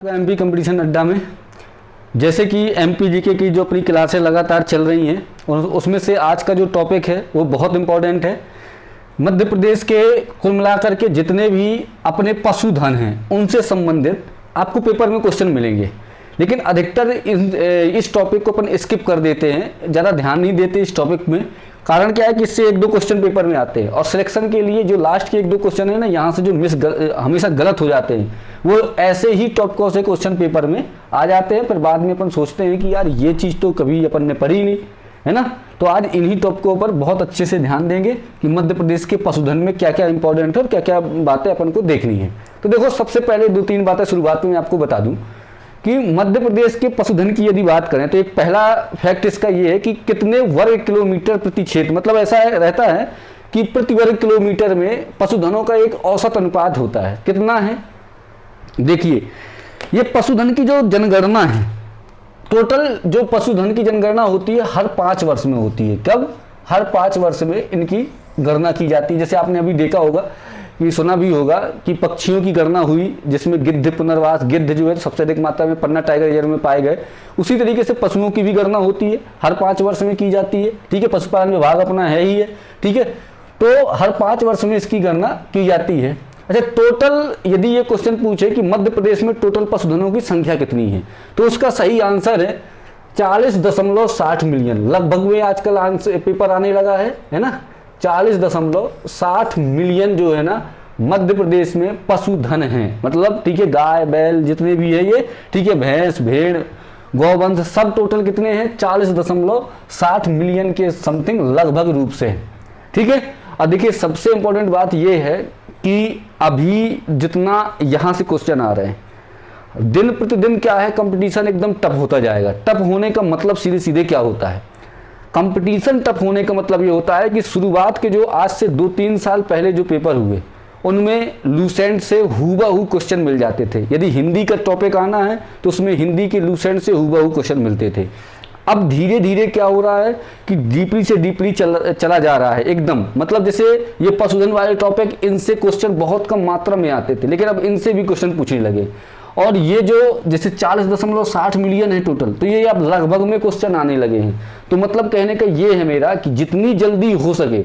MP competition अड्डा में जैसे कि एमपी जीके की जो अपनी क्लासें लगातार चल रही हैं और उसमें से आज का जो टॉपिक है वो बहुत इम्पोर्टेंट है। मध्य प्रदेश के कुल मिलाकर के जितने भी अपने पशुधन हैं उनसे संबंधित आपको पेपर में क्वेश्चन मिलेंगे, लेकिन अधिकतर इस टॉपिक को अपन स्किप कर देते हैं, ज़्यादा ध्यान नहीं देते इस टॉपिक में। कारण क्या है कि इससे एक दो क्वेश्चन पेपर में आते हैं और सिलेक्शन के लिए जो लास्ट के एक दो क्वेश्चन है ना, यहाँ से जो हमेशा गलत हो जाते हैं वो ऐसे ही टॉपिकों से क्वेश्चन पेपर में आ जाते हैं। फिर बाद में अपन सोचते हैं कि यार ये चीज़ तो कभी अपन ने पढ़ी नहीं है ना। तो आज इन्हीं टॉपिकों पर बहुत अच्छे से ध्यान देंगे कि मध्य प्रदेश के पशुधन में क्या क्या इंपॉर्टेंट है और क्या क्या बातें अपन को देखनी है। तो देखो, सबसे पहले दो तीन बातें शुरुआत में आपको बता दूं कि मध्य प्रदेश के पशुधन की यदि बात करें तो एक पहला फैक्ट इसका ये है कि कितने वर्ग किलोमीटर प्रति क्षेत्र, मतलब ऐसा रहता है कि प्रति वर्ग किलोमीटर में पशुधनों का एक औसत अनुपात होता है। कितना है देखिए, ये पशुधन की जो जनगणना है, टोटल जो पशुधन की जनगणना होती है हर 5 वर्ष में होती है। कब? हर 5 वर्ष में इनकी गणना की जाती है। जैसे आपने अभी देखा होगा कि सुना भी होगा कि पक्षियों की गणना हुई जिसमें गिद्ध पुनर्वास, गिद्ध जो है सबसे अधिक मात्रा में पन्ना टाइगर रिजर्व में पाए गए। उसी तरीके से पशुओं की भी गणना होती है, हर 5 वर्ष में की जाती है। ठीक है, पशुपालन विभाग अपना है ही है। ठीक है, तो हर 5 वर्ष में इसकी गणना की जाती है। अच्छा, टोटल यदि ये क्वेश्चन पूछे कि मध्य प्रदेश में टोटल पशुधनों की संख्या कितनी है, तो उसका सही आंसर है 40.60 मिलियन। लगभग में आजकल आंसर पेपर आने लगा है ना। 40.60 मिलियन जो है ना मध्य प्रदेश में पशुधन है। मतलब ठीक है, गाय बैल जितने भी है ये, ठीक है, भैंस भेड़ गौवंश सब टोटल कितने हैं? 40.60 मिलियन के समथिंग लगभग रूप से। ठीक है, और देखिए सबसे इंपॉर्टेंट बात ये है कि अभी जितना यहाँ से क्वेश्चन आ रहे हैं दिन प्रतिदिन क्या है, कंपटीशन एकदम टफ होता जाएगा। टफ होने का मतलब सीधे सीधे क्या होता है? कंपटीशन टफ होने का मतलब ये होता है कि शुरुआत के जो आज से 2-3 साल पहले जो पेपर हुए उनमें लूसेंट से हूबहू क्वेश्चन मिल जाते थे। यदि हिंदी का टॉपिक आना है तो उसमें हिंदी के लूसेंट से हूबहू क्वेश्चन मिलते थे। अब धीरे धीरे क्या हो रहा है कि डीपली से डीपली चला जा रहा है एकदम। मतलब जैसे ये पशुधन वाले टॉपिक, इनसे क्वेश्चन बहुत कम मात्रा में आते थे, लेकिन अब इनसे भी क्वेश्चन पूछने लगे। और ये जो जैसे 40.60 मिलियन है टोटल, तो ये अब लगभग में क्वेश्चन आने लगे हैं। तो मतलब कहने का ये है मेरा कि जितनी जल्दी हो सके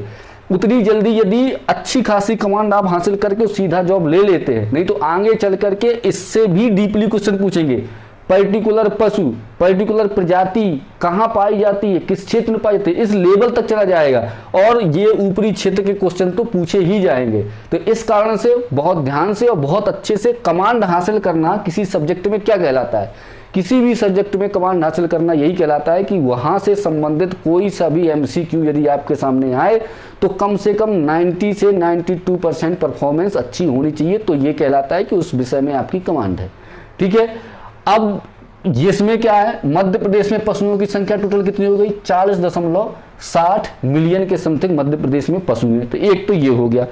उतनी जल्दी यदि अच्छी खासी कमांड आप हासिल करके सीधा जॉब ले लेते हैं, नहीं तो आगे चल करके इससे भी डीपली क्वेश्चन पूछेंगे। पर्टिकुलर पशु, पर्टिकुलर प्रजाति कहाँ पाई जाती है, किस क्षेत्र में पाई जाती है, इस लेवल तक चला जाएगा और ये ऊपरी क्षेत्र के क्वेश्चन तो पूछे ही जाएंगे। तो इस कारण से बहुत ध्यान से और बहुत अच्छे से कमांड हासिल करना किसी सब्जेक्ट में क्या कहलाता है? किसी भी सब्जेक्ट में कमांड हासिल करना यही कहलाता है कि वहाँ से संबंधित कोई सा भी MCQ यदि आपके सामने आए तो कम से कम 90 से 92% परफॉर्मेंस अच्छी होनी चाहिए। तो ये कहलाता है कि उस विषय में आपकी कमांड है। ठीक है, अब इसमें क्या है, मध्य प्रदेश में पशुओं की संख्या टोटल कितनी हो गई? 40.60 मिलियन के समथिंग मध्य प्रदेश में पशु हैं। तो एक तो ये हो गया।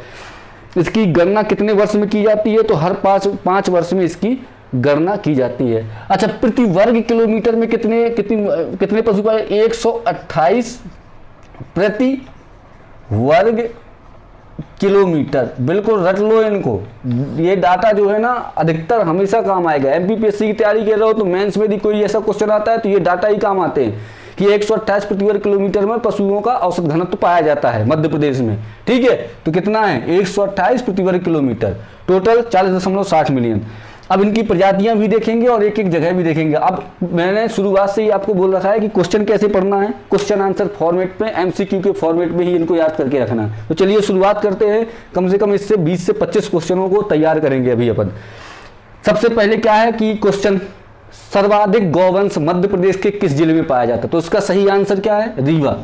इसकी गणना कितने वर्ष में की जाती है? तो हर 5 वर्ष में इसकी गणना की जाती है। अच्छा, प्रति वर्ग किलोमीटर में कितने पशु पाए? 128 प्रति वर्ग किलोमीटर। बिल्कुल रट लो इनको, ये डाटा जो है ना अधिकतर हमेशा काम आएगा। MPPSC की तैयारी कर रहे हो तो मेंस में भी कोई ऐसा क्वेश्चन आता है तो ये डाटा ही काम आते हैं कि 128 प्रति वर्ग किलोमीटर में पशुओं का औसत घनत्व पाया जाता है मध्य प्रदेश में। ठीक है, तो कितना है? 128 प्रति वर्ग किलोमीटर, टोटल 40.60 मिलियन। अब इनकी प्रजातियां भी देखेंगे और एक एक जगह भी देखेंगे। अब मैंने शुरुआत से ही आपको बोल रखा है कि क्वेश्चन कैसे पढ़ना है, क्वेश्चन आंसर फॉर्मेट में, MCQ के फॉर्मेट में ही इनको याद करके रखना है। तो चलिए शुरुआत करते हैं। कम से कम इससे 20 से 25 क्वेश्चनों को तैयार करेंगे अभी अपन। सबसे पहले क्या है कि क्वेश्चन, सर्वाधिक गौवंश मध्य प्रदेश के किस जिले में पाया जाता है? तो उसका सही आंसर क्या है? रीवा।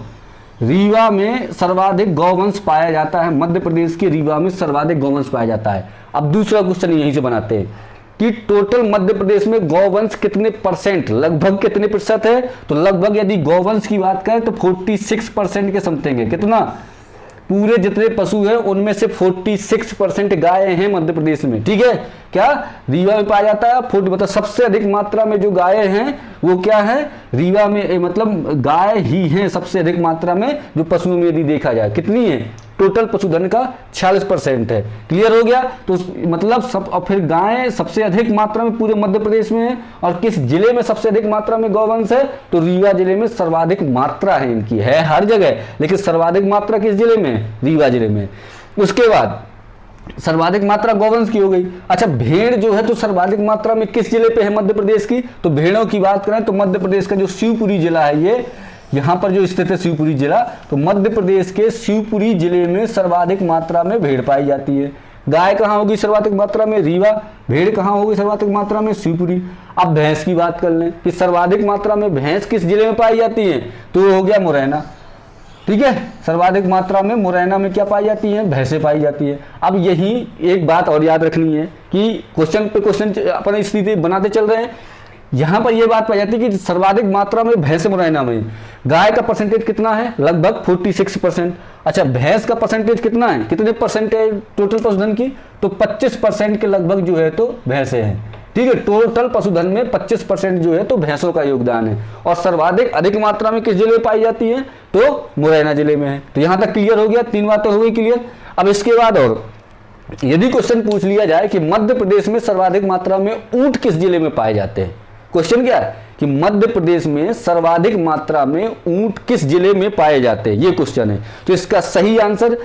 रीवा में सर्वाधिक गौवंश पाया जाता है। मध्य प्रदेश के रीवा में सर्वाधिक गौवंश पाया जाता है। अब दूसरा क्वेश्चन यहीं से बनाते हैं कि टोटल मध्य प्रदेश में गौवंश कितने परसेंट, लगभग कितने प्रतिशत है? तो लगभग यदि गौवंश की बात करें तो 46% के समथिंग है। कितना? पूरे जितने पशु हैं उनमें से 46% गाय हैं मध्य प्रदेश में। ठीक है, क्या रीवा में पाया जाता है? मतलब सबसे अधिक मात्रा में जो गाय हैं वो क्या है? रीवा में, मतलब गाय ही हैं सबसे अधिक मात्रा में जो पशुओं में यदि देखा जाए। कितनी है? टोटल पशुधन का 46% है। क्लियर हो गया? तो मतलब सब, और फिर गायें सबसे अधिक मात्रा में पूरे मध्य प्रदेश में है। और किस जिले में सबसे अधिक मात्रा में गौवंश है? तो रीवा जिले में सर्वाधिक मात्रा है इनकी, है हर जगह, लेकिन सर्वाधिक मात्रा किस जिले में है? रीवा जिले में। उसके बाद सर्वाधिक मात्रा गौवंश की हो गई। अच्छा, भेड़ जो है तो सर्वाधिक मात्रा में किस जिले पे है मध्य प्रदेश की? तो भेड़ों की बात करें तो मध्य प्रदेश का जो शिवपुरी जिला है, ये यहाँ पर जो स्थित है शिवपुरी जिला, तो मध्य प्रदेश के शिवपुरी जिले में सर्वाधिक मात्रा में भेड़ पाई जाती है। गाय कहाँ होगी सर्वाधिक मात्रा में? रीवा। भेड़ कहाँ होगी सर्वाधिक मात्रा में? शिवपुरी। अब भैंस की बात कर लें कि सर्वाधिक मात्रा में भैंस किस जिले में पाई जाती है? तो हो गया मुरैना। ठीक है, सर्वाधिक मात्रा में मुरैना में क्या पाई जाती है? भैंसें पाई जाती है। अब यही एक बात और याद रखनी है कि क्वेश्चन पे क्वेश्चन अपन स्थिति बनाते चल रहे हैं। यहाँ पर यह बात पाई जाती है कि सर्वाधिक मात्रा में भैंस मुरैना में। गाय का परसेंटेज कितना है? लगभग 46%। अच्छा, भैंस का परसेंटेज कितना है? कितने परसेंटेज टोटल पशुधन की? तो 25% के लगभग जो है तो भैंसें हैं। ठीक है, टोटल पशुधन में 25% जो है तो भैंसों का योगदान है। और सर्वाधिक अधिक मात्रा में किस जिले में पाई जाती है? तो मुरैना जिले में है। तो यहां तक क्लियर हो गया, 3 बातें हो गई क्लियर। अब इसके बाद और यदि क्वेश्चन पूछ लिया जाए कि मध्य प्रदेश में सर्वाधिक मात्रा में ऊंट किस जिले में पाए जाते हैं, क्वेश्चन क्या है कि मध्य प्रदेश में सर्वाधिक मात्रा में ऊंट किस जिले में पाए जाते हैं, ये क्वेश्चन है। तो इसका सही आंसर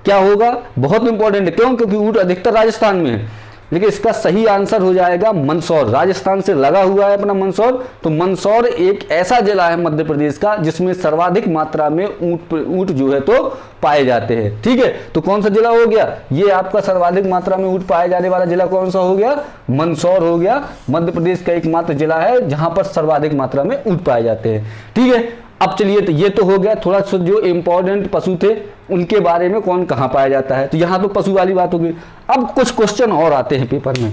क्या होगा? बहुत इंपॉर्टेंट है। क्यों? क्योंकि ऊंट अधिकतर राजस्थान में है, लेकिन इसका सही आंसर हो जाएगा मंदसौर। राजस्थान से लगा हुआ है अपना मंदसौर, तो मंदसौर एक ऐसा जिला है मध्य प्रदेश का जिसमें सर्वाधिक मात्रा में ऊंट जो है तो पाए जाते हैं। ठीक है, तो कौन सा जिला हो गया? ये आपका सर्वाधिक मात्रा में ऊंट पाए जाने वाला जिला कौन सा हो गया? मंदसौर हो गया। मध्य प्रदेश का एकमात्र जिला है जहां पर सर्वाधिक मात्रा में ऊंट पाए जाते हैं। ठीक है, अब चलिए, तो ये तो हो गया थोड़ा सा जो इंपॉर्टेंट पशु थे उनके बारे में, कौन कहाँ पाया जाता है। तो यहाँ तो पशु वाली बात होगी। अब कुछ क्वेश्चन और आते हैं पेपर में,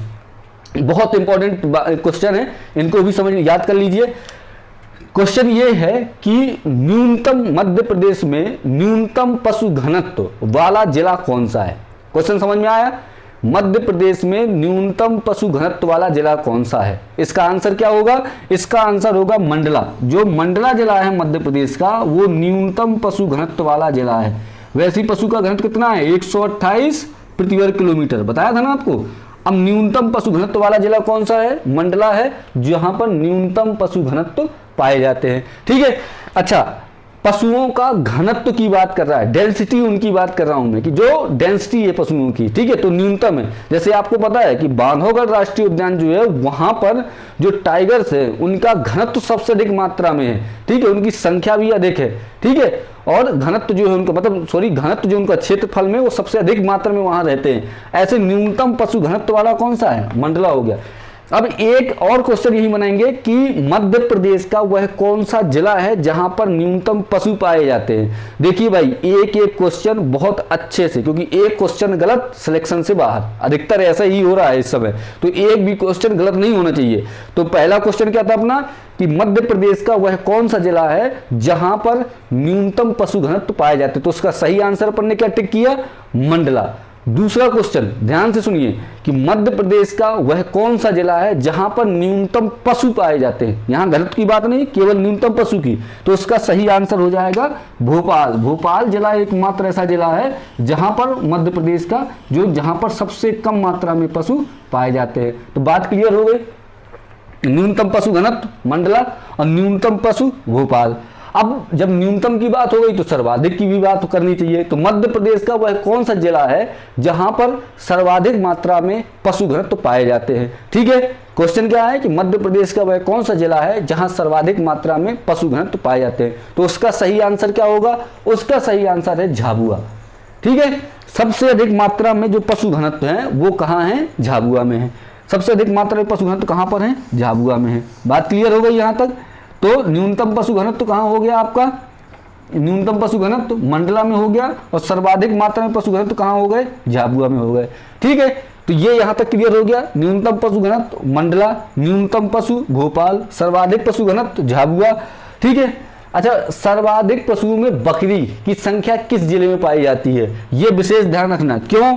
बहुत इंपॉर्टेंट क्वेश्चन है, इनको भी समझ याद कर लीजिए। क्वेश्चन ये है कि न्यूनतम मध्य प्रदेश में न्यूनतम पशु घनत्व वाला जिला कौन सा है? क्वेश्चन समझ में आया? मध्य प्रदेश में न्यूनतम पशु घनत्व वाला जिला कौन सा है? इसका आंसर क्या होगा? इसका आंसर होगा मंडला। जो मंडला जिला है मध्य प्रदेश का, वो न्यूनतम पशु घनत्व वाला जिला है। वैसे पशु का घनत्व कितना है? 128 प्रति वर्ग किलोमीटर, बताया था ना आपको। अब न्यूनतम पशु घनत्व वाला जिला कौन सा है? मंडला है, जहां पर न्यूनतम पशु घनत्व पाए जाते हैं। ठीक है, अच्छा, पशुओं का घनत्व की बात कर रहा है, डेंसिटी उनकी बात कर रहा हूं मैं, कि जो डेंसिटी है पशुओं की, ठीक है, तो न्यूनतम है। जैसे आपको पता है कि बांधवगढ़ राष्ट्रीय उद्यान जो है, वहां पर जो टाइगर्स है उनका घनत्व सबसे अधिक मात्रा में है। ठीक है, उनकी संख्या भी अधिक है। ठीक है, और घनत्व जो है उनका, मतलब सॉरी, घनत्व जो उनका क्षेत्रफल में वो सबसे अधिक मात्रा में वहां रहते हैं। ऐसे न्यूनतम पशु घनत्व वाला कौन सा है? मंडला हो गया। अब एक और क्वेश्चन यही बनाएंगे कि मध्य प्रदेश का वह कौन सा जिला है जहां पर न्यूनतम पशु पाए जाते हैं। देखिए भाई, एक एक क्वेश्चन बहुत अच्छे से, क्योंकि एक क्वेश्चन गलत सिलेक्शन से बाहर, अधिकतर ऐसा ही हो रहा है इस समय, तो एक भी क्वेश्चन गलत नहीं होना चाहिए। तो पहला क्वेश्चन क्या था अपना कि मध्य प्रदेश का वह कौन सा जिला है जहां पर न्यूनतम पशु घनत्व पाए जाते हैं, तो उसका सही आंसर अपन ने क्या टिक किया? मंडला। दूसरा क्वेश्चन ध्यान से सुनिए कि मध्य प्रदेश का वह कौन सा जिला है जहां पर न्यूनतम पशु पाए जाते हैं। यहां घनत्व की बात नहीं, केवल न्यूनतम पशु की, तो उसका सही आंसर हो जाएगा भोपाल। भोपाल जिला एकमात्र ऐसा जिला है जहां पर मध्य प्रदेश का जहां पर सबसे कम मात्रा में पशु पाए जाते हैं। तो बात क्लियर हो गई, न्यूनतम पशु घनत्व मंडला और न्यूनतम पशु भोपाल। अब जब न्यूनतम की बात हो गई तो सर्वाधिक की भी बात करनी चाहिए। तो मध्य प्रदेश का वह कौन सा जिला है जहां पर सर्वाधिक मात्रा में पशु घनत्व पाए जाते हैं? ठीक है, क्वेश्चन क्या है कि मध्य प्रदेश का वह कौन सा जिला है जहां सर्वाधिक मात्रा में पशु घनत्व पाए जाते हैं? तो उसका सही आंसर क्या होगा? उसका सही आंसर है झाबुआ। ठीक है, सबसे अधिक मात्रा में जो पशु घनत्व है वो कहाँ है? झाबुआ में है। सबसे अधिक मात्रा में पशु घनत्व कहाँ पर है? झाबुआ में है। बात क्लियर हो गई यहाँ तक। तो न्यूनतम पशु घनत्व कहाँ हो गया आपका? न्यूनतम पशु घनत्व मंडला में हो गया, और सर्वाधिक मात्रा में पशु घनत्व कहाँ हो गए? झाबुआ में हो गए। ठीक है, तो ये यहाँ तक क्लियर हो गया। न्यूनतम पशु घनत्व मंडला, न्यूनतम पशु भोपाल, सर्वाधिक पशु घनत्व झाबुआ। ठीक है, अच्छा, सर्वाधिक पशुओं में बकरी की संख्या किस जिले में पाई जाती है? ये विशेष ध्यान रखना। क्यों?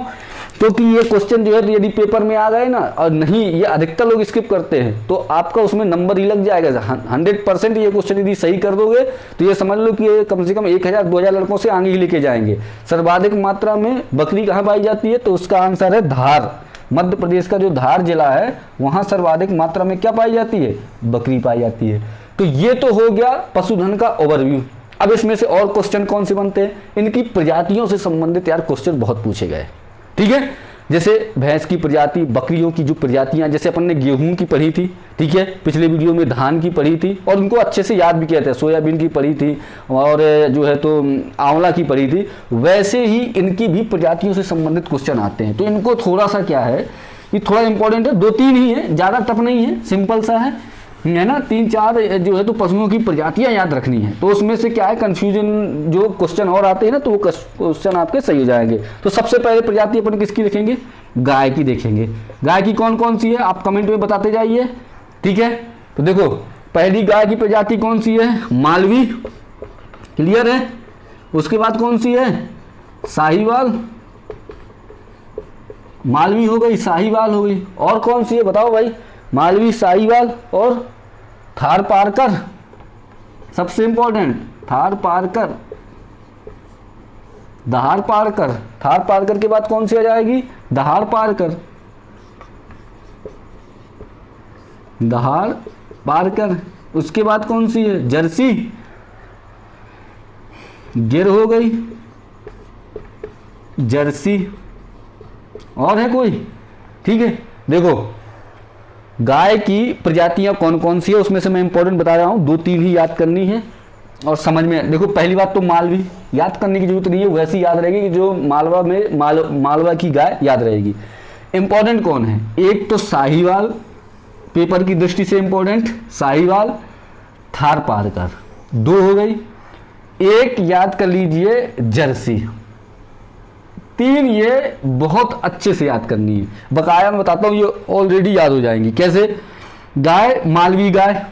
क्योंकि ये क्वेश्चन जो है यदि पेपर में आ गए ना, और नहीं, ये अधिकतर लोग स्किप करते हैं, तो आपका उसमें नंबर ही लग जाएगा 100%। ये क्वेश्चन यदि सही कर दोगे तो ये समझ लो कि ये कम से कम 1000-2000 लड़कों से आगे ही लेके जाएंगे। सर्वाधिक मात्रा में बकरी कहाँ पाई जाती है, तो उसका आंसर है धार। मध्य प्रदेश का जो धार जिला है वहाँ सर्वाधिक मात्रा में क्या पाई जाती है, बकरी पाई जाती है। तो ये तो हो गया पशुधन का ओवरव्यू। अब इसमें से और क्वेश्चन कौन से बनते हैं, इनकी प्रजातियों से संबंधित यार क्वेश्चन बहुत पूछे गए, ठीक है। जैसे भैंस की प्रजाति, बकरियों की जो प्रजातियां, जैसे अपन ने गेहूं की पढ़ी थी, ठीक है, पिछले वीडियो में धान की पढ़ी थी और उनको अच्छे से याद भी किया था, सोयाबीन की पढ़ी थी और जो है तो आंवला की पढ़ी थी, वैसे ही इनकी भी प्रजातियों से संबंधित क्वेश्चन आते हैं। तो इनको थोड़ा सा क्या है, ये थोड़ा इंपॉर्टेंट है, 2-3 ही है, ज़्यादा टफ नहीं है, सिंपल सा है ना। 3-4 जो है तो पशुओं की प्रजातियां याद रखनी है, तो उसमें से क्या है कंफ्यूजन जो क्वेश्चन और आते हैं ना, तो वो क्वेश्चन आपके सही हो जाएंगे। तो सबसे पहले प्रजाति अपन किसकी देखेंगे, गाय की देखेंगे। गाय की कौन कौन सी है आप कमेंट में बताते जाइए, ठीक है। तो देखो पहली गाय की प्रजाति कौन सी है, मालवी, क्लियर है। उसके बाद कौन सी है, साहिवाल, मालवी हो गई, साहिवाल हो गई, और कौन सी है बताओ भाई, मालवी, साहिवाल और थार पारकर, सबसे इंपॉर्टेंट थार पारकर, दहाड़ पारकर। थार पारकर के बाद कौन सी आ जाएगी, दहाड़ पारकर, दहाड़ पारकर। उसके बाद कौन सी है, जर्सी, गिर हो गई, जर्सी, और है कोई, ठीक है। देखो गाय की प्रजातियां कौन कौन सी है उसमें से मैं इंपॉर्टेंट बता रहा हूं, 2-3 ही याद करनी है और समझ में। देखो पहली बात तो मालवी याद करने की जरूरत नहीं है, वैसी याद रहेगी कि जो मालवा में मालवा की गाय याद रहेगी। इंपॉर्टेंट कौन है, एक तो साहिवाल, पेपर की दृष्टि से इंपॉर्टेंट साहिवाल, थार पारकर, 2 हो गई। एक याद कर लीजिए जर्सी, 3 ये बहुत अच्छे से याद करनी है, बकाया मैं बताता हूँ, ये ऑलरेडी याद हो जाएंगी। कैसे, गाय मालवी गाय,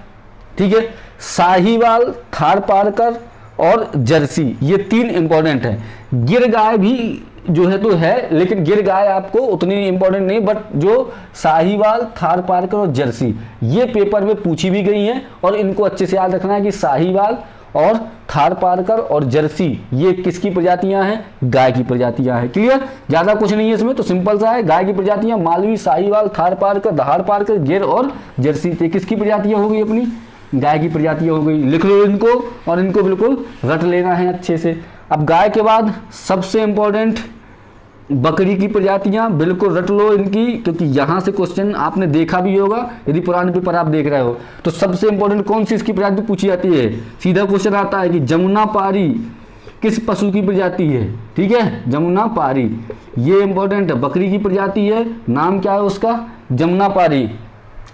ठीक है, साहिवाल, थार पारकर और जर्सी, ये 3 इंपॉर्टेंट है। गिर गाय भी जो है तो है, लेकिन गिर गाय आपको उतनी इंपॉर्टेंट नहीं, बट जो साहिवाल, थार पारकर और जर्सी ये पेपर में पूछी भी गई हैं और इनको अच्छे से याद रखना है कि साहिवाल और थार पारकर और जर्सी ये किसकी प्रजातियां हैं, गाय की प्रजातियां हैं। क्लियर, ज्यादा कुछ नहीं है इसमें, तो सिंपल सा है, गाय की प्रजातियां मालवी, साहिवाल, थार पारकर, दहाड़ पारकर, गिर और जर्सी। तो किसकी प्रजातियां हो गई, अपनी गाय की प्रजातियां हो गई। लिख लो इनको और इनको बिल्कुल रट लेना है अच्छे से। अब गाय के बाद सबसे इंपॉर्टेंट बकरी की प्रजातियां, बिल्कुल रट लो इनकी, क्योंकि यहां से क्वेश्चन आपने देखा भी होगा यदि पुराने पेपर आप देख रहे हो। तो सबसे इंपॉर्टेंट कौन सी इसकी प्रजाति पूछी जाती है, सीधा क्वेश्चन आता है कि जमुना पारी किस पशु की प्रजाति है, ठीक है, जमुना पारी, ये इंपॉर्टेंट है, बकरी की प्रजाति है, नाम क्या है उसका, जमुना पारी,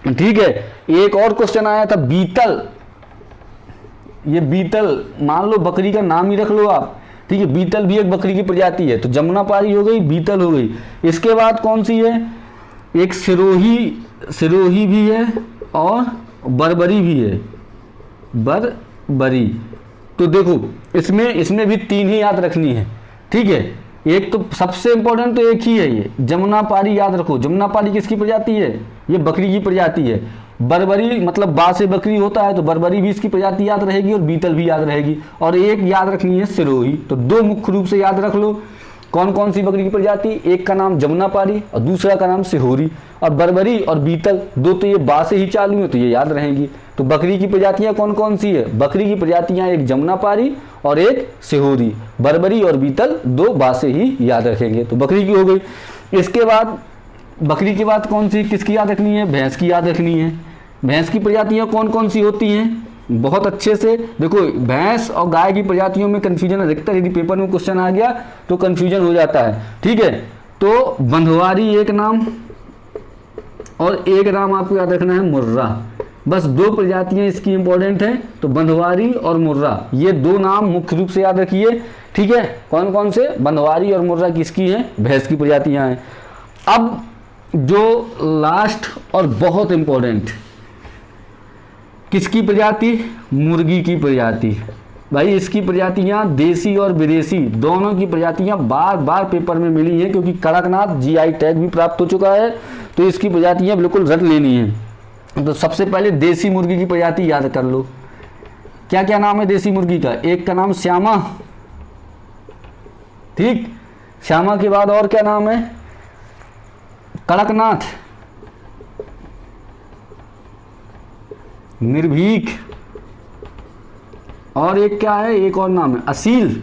ठीक है। एक और क्वेश्चन आया था बीतल, ये बीतल मान लो बकरी का नाम ही रख लो आप, ठीक है, बीतल भी एक बकरी की प्रजाति है। तो जमुना पारी हो गई, बीतल हो गई। इसके बाद कौन सी है, एक सिरोही, सिरोही भी है और बरबरी भी है, बरबरी। तो देखो इसमें भी 3 ही याद रखनी है, ठीक है। एक तो सबसे इंपॉर्टेंट तो एक ही है, ये जमुना पारी याद रखो। जमुना पारी किसकी प्रजाति है, ये बकरी की प्रजाति है। बरबरी मतलब बा से बकरी होता है, तो बरबरी भी इसकी प्रजाति याद रहेगी और बीतल भी याद रहेगी। और एक याद रखनी है सिरोही। तो 2 मुख्य रूप से याद रख लो, कौन कौन सी बकरी की प्रजाति, एक का नाम जमुना पारी और दूसरा का नाम सिहोरी। और बरबरी और बीतल 2 तो ये बा से ही चालू है, तो ये याद रहेंगी। तो बकरी की प्रजातियां कौन कौन सी है, बकरी की प्रजातियां एक जमुना पारी और एक सिहोरी। बरबरी और बीतल 2 बा से ही याद रखेंगे, तो बकरी की हो गई। इसके बाद बकरी के बाद कौन सी किसकी याद रखनी है, भैंस की याद रखनी है। भैंस की प्रजातियां कौन कौन सी होती हैं, बहुत अच्छे से देखो। भैंस और गाय की प्रजातियों में कंफ्यूजन अधिकतर, यदि पेपर में क्वेश्चन आ गया तो कंफ्यूजन हो जाता है, ठीक है। तो बंधवारी एक नाम और एक नाम आपको याद रखना है मुर्रा। बस 2 प्रजातियां इसकी इंपॉर्टेंट हैं, तो बंधवारी और मुर्रा, ये 2 नाम मुख्य रूप से याद रखिए, ठीक है। कौन कौन से, बंधवारी और मुर्रा किसकी हैं, भैंस की प्रजातियां हैं। अब जो लास्ट और बहुत इंपॉर्टेंट किसकी प्रजाति, मुर्गी की प्रजाति। भाई इसकी प्रजातियां देसी और विदेशी दोनों की प्रजातियां बार बार पेपर में मिली हैं, क्योंकि कड़कनाथ जीआई टैग भी प्राप्त हो चुका है, तो इसकी प्रजातियां बिल्कुल रट लेनी है। तो सबसे पहले देसी मुर्गी की प्रजाति याद कर लो। क्या क्या नाम है देसी मुर्गी का? एक का नाम श्यामा, ठीक, श्यामा के बाद और क्या नाम है? कड़कनाथ, निर्भीक, और एक क्या है, एक और नाम है असील।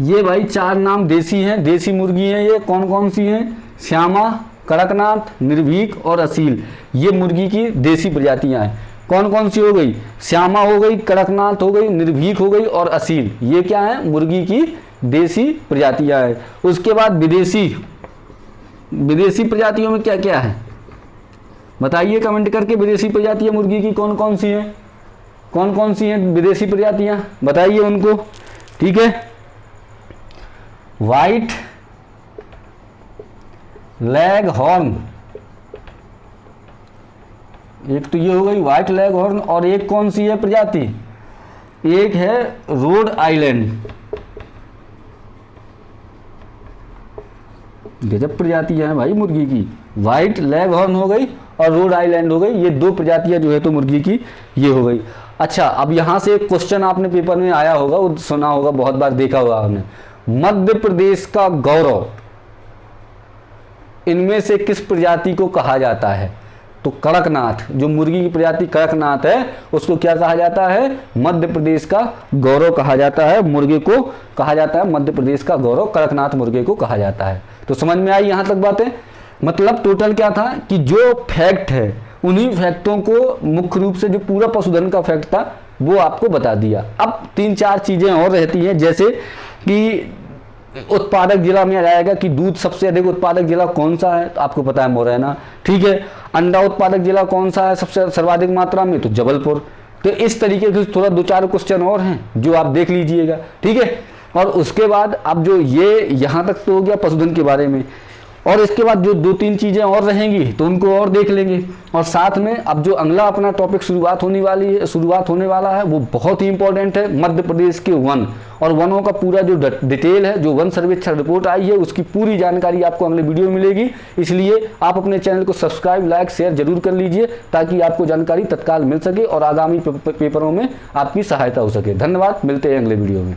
ये भाई 4 नाम देसी हैं, देसी मुर्गी हैं। ये कौन कौन सी हैं? श्यामा, कड़कनाथ, निर्भीक और असील। ये मुर्गी की देसी प्रजातियां हैं। कौन कौन सी हो गई? श्यामा हो गई, कड़कनाथ हो गई, निर्भीक हो गई और असील। ये क्या है? मुर्गी की देसी प्रजातियां हैं। उसके बाद विदेशी, विदेशी प्रजातियों में क्या क्या है बताइए कमेंट करके। विदेशी प्रजातियां मुर्गी की कौन कौन सी हैं? कौन कौन सी हैं विदेशी प्रजातियां? बताइए उनको, ठीक है। वाइट लेग हॉर्न, एक तो ये हो गई व्हाइट लेग हॉर्न, और एक कौन सी है प्रजाति? एक है रोड आइलैंड। गजब प्रजातियां हैं भाई मुर्गी की। व्हाइट लेग हॉर्न हो गई और रोड आइलैंड हो गई। ये 2 प्रजातियां जो है तो मुर्गी की ये हो गई। अच्छा, अब यहां से एक क्वेश्चन आपने पेपर में आया होगा, वो सुना होगा, बहुत बार देखा होगा आपने। मध्य प्रदेश का गौरव इनमें से किस प्रजाति को कहा जाता है? तो कड़कनाथ, जो मुर्गी की प्रजाति कड़कनाथ है, उसको क्या कहा जाता है? मध्य प्रदेश का गौरव कहा जाता है। मुर्गे को कहा जाता है मध्य प्रदेश का गौरव, कड़कनाथ मुर्गे को कहा जाता है। तो समझ में आई यहां तक बातें? मतलब टोटल क्या था कि जो फैक्ट है उन्हीं फैक्टों को मुख्य रूप से, जो पूरा पशुधन का फैक्ट था वो आपको बता दिया। अब 3-4 चीजें और रहती हैं, जैसे कि उत्पादक जिला में आ जाएगा कि दूध सबसे अधिक उत्पादक जिला कौन सा है, तो आपको पता है मुरैना, ठीक है। अंडा उत्पादक जिला कौन सा है सबसे सर्वाधिक मात्रा में? तो जबलपुर। तो इस तरीके के थोड़ा 2-4 क्वेश्चन और हैं जो आप देख लीजिएगा, ठीक है। और उसके बाद अब जो ये यहाँ तक तो हो गया पशुधन के बारे में, और इसके बाद जो 2-3 चीज़ें और रहेंगी तो उनको और देख लेंगे। और साथ में अब जो अगला अपना टॉपिक शुरुआत होने वाला है वो बहुत ही इंपॉर्टेंट है, मध्य प्रदेश के वन और वनों का पूरा जो डिटेल है, जो वन सर्वेक्षण रिपोर्ट आई है उसकी पूरी जानकारी आपको अगले वीडियो में मिलेगी। इसलिए आप अपने चैनल को सब्सक्राइब, लाइक, शेयर जरूर कर लीजिए ताकि आपको जानकारी तत्काल मिल सके और आगामी पेपरों में आपकी सहायता हो सके। धन्यवाद, मिलते हैं अगले वीडियो में।